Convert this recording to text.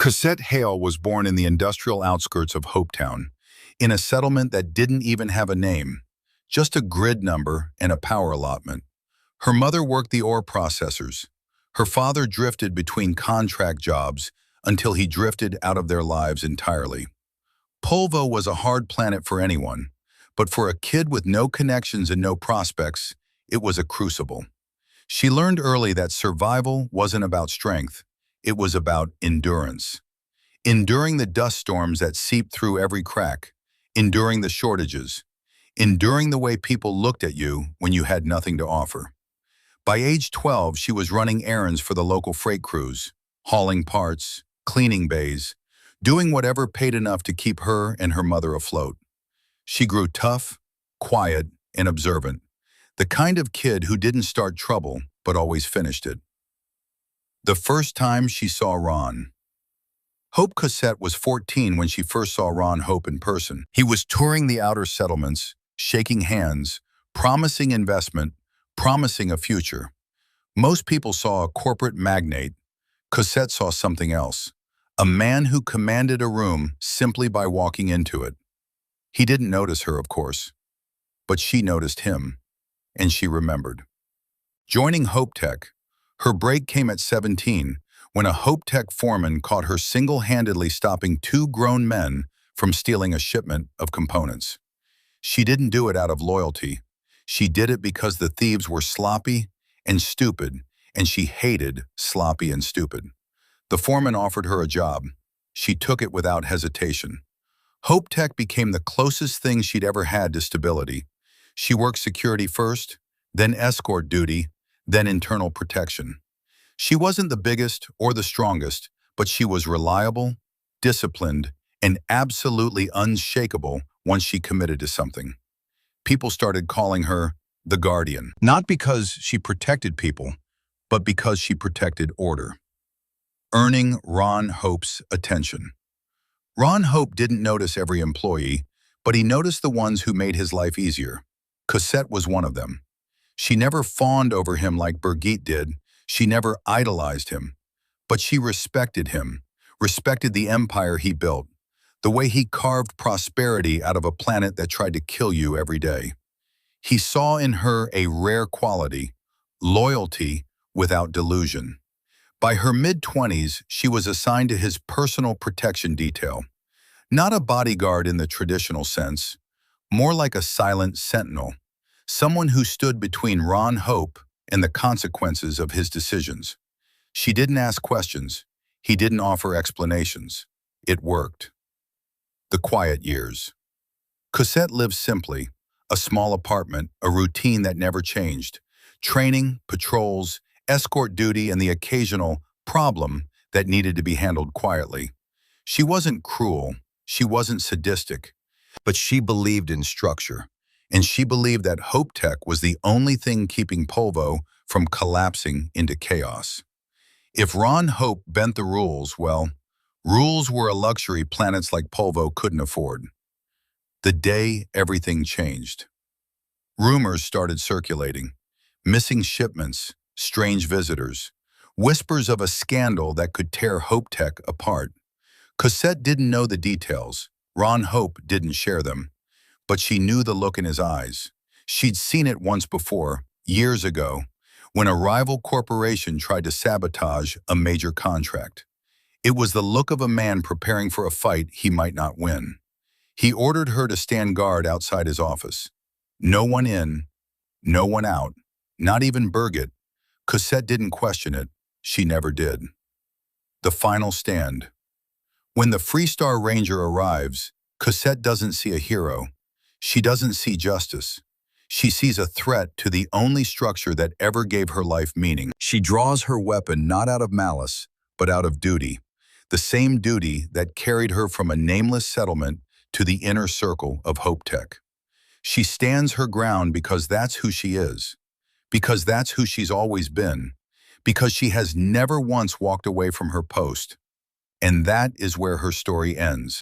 Cossette Hale was born in the industrial outskirts of Hopetown, in a settlement that didn't even have a name, just a grid number and a power allotment. Her mother worked the ore processors. Her father drifted between contract jobs until he drifted out of their lives entirely. Polvo was a hard planet for anyone, but for a kid with no connections and no prospects, it was a crucible. She learned early that survival wasn't about strength, it was about endurance. Enduring the dust storms that seeped through every crack, enduring the shortages, enduring the way people looked at you when you had nothing to offer. By age 12, she was running errands for the local freight crews, hauling parts, cleaning bays, doing whatever paid enough to keep her and her mother afloat. She grew tough, quiet, and observant, the kind of kid who didn't start trouble but always finished it. The first time she saw Ron. Hope Cossette was 14 when she first saw Ron Hope in person. He was touring the outer settlements, shaking hands, promising investment, promising a future. Most people saw a corporate magnate. Cossette saw something else, a man who commanded a room simply by walking into it. He didn't notice her, of course, but she noticed him, and she remembered. Joining Hope Tech, her break came at 17 when a Hope Tech foreman caught her single-handedly stopping two grown men from stealing a shipment of components. She didn't do it out of loyalty. She did it because the thieves were sloppy and stupid, and she hated sloppy and stupid. The foreman offered her a job. She took it without hesitation. Hope Tech became the closest thing she'd ever had to stability. She worked security first, then escort duty, then internal protection. She wasn't the biggest or the strongest, but she was reliable, disciplined, and absolutely unshakable once she committed to something. People started calling her the Guardian, not because she protected people, but because she protected order. Earning Ron Hope's attention. Ron Hope didn't notice every employee, but he noticed the ones who made his life easier. Cossette was one of them. She never fawned over him like Birgit did. She never idolized him. But she respected him, respected the empire he built, the way he carved prosperity out of a planet that tried to kill you every day. He saw in her a rare quality, loyalty without delusion. By her mid-20s, she was assigned to his personal protection detail. Not a bodyguard in the traditional sense, more like a silent sentinel, someone who stood between Ron Hope and the consequences of his decisions. She didn't ask questions. He didn't offer explanations. It worked. The quiet years. Cossette lived simply, a small apartment, a routine that never changed. Training, patrols, escort duty, and the occasional problem that needed to be handled quietly. She wasn't cruel. She wasn't sadistic. But she believed in structure. And she believed that Hope Tech was the only thing keeping Polvo from collapsing into chaos. If Ron Hope bent the rules, well, rules were a luxury planets like Polvo couldn't afford. The day everything changed. Rumors started circulating. Missing shipments, strange visitors, whispers of a scandal that could tear Hope Tech apart. Cossette didn't know the details. Ron Hope didn't share them. But she knew the look in his eyes. She'd seen it once before, years ago, when a rival corporation tried to sabotage a major contract. It was the look of a man preparing for a fight he might not win. He ordered her to stand guard outside his office. No one in, no one out, not even Birgit. Cossette didn't question it. She never did. The final stand. When the Freestar Ranger arrives, Cossette doesn't see a hero. She doesn't see justice. She sees a threat to the only structure that ever gave her life meaning. She draws her weapon not out of malice, but out of duty. The same duty that carried her from a nameless settlement to the inner circle of Hope Tech. She stands her ground because that's who she is, because that's who she's always been, because she has never once walked away from her post. And that is where her story ends.